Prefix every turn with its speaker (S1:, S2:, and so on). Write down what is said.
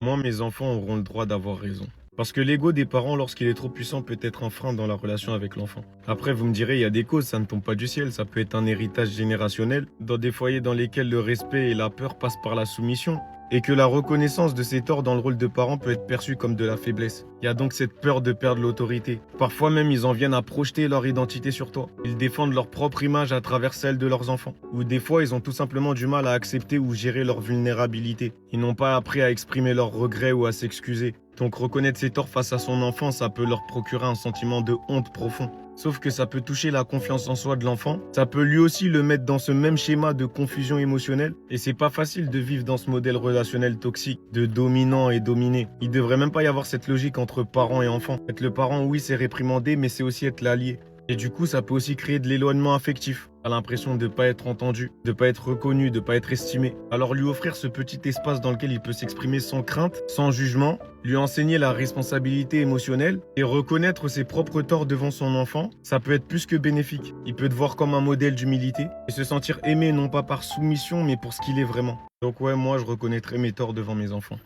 S1: Moi, mes enfants auront le droit d'avoir raison. Parce que l'ego des parents, lorsqu'il est trop puissant, peut être un frein dans la relation avec l'enfant. Après, vous me direz, il y a des causes, ça ne tombe pas du ciel. Ça peut être un héritage générationnel, dans des foyers dans lesquels le respect et la peur passent par la soumission. Et que la reconnaissance de ses torts dans le rôle de parent peut être perçue comme de la faiblesse. Il y a donc cette peur de perdre l'autorité. Parfois même, ils en viennent à projeter leur identité sur toi. Ils défendent leur propre image à travers celle de leurs enfants. Ou des fois, ils ont tout simplement du mal à accepter ou gérer leur vulnérabilité. Ils n'ont pas appris à exprimer leurs regrets ou à s'excuser. Donc reconnaître ses torts face à son enfant, ça peut leur procurer un sentiment de honte profond. Sauf que ça peut toucher la confiance en soi de l'enfant. Ça peut lui aussi le mettre dans ce même schéma de confusion émotionnelle. Et c'est pas facile de vivre dans ce modèle relationnel toxique, de dominant et dominé. Il devrait même pas y avoir cette logique entre parent et enfant. Être le parent, oui, c'est réprimander, mais c'est aussi être l'allié. Et du coup, ça peut aussi créer de l'éloignement affectif. A l'impression de ne pas être entendu, de ne pas être reconnu, de ne pas être estimé. Alors lui offrir ce petit espace dans lequel il peut s'exprimer sans crainte, sans jugement, lui enseigner la responsabilité émotionnelle et reconnaître ses propres torts devant son enfant, ça peut être plus que bénéfique. Il peut te voir comme un modèle d'humilité et se sentir aimé non pas par soumission mais pour ce qu'il est vraiment. Donc ouais, moi je reconnaîtrai mes torts devant mes enfants.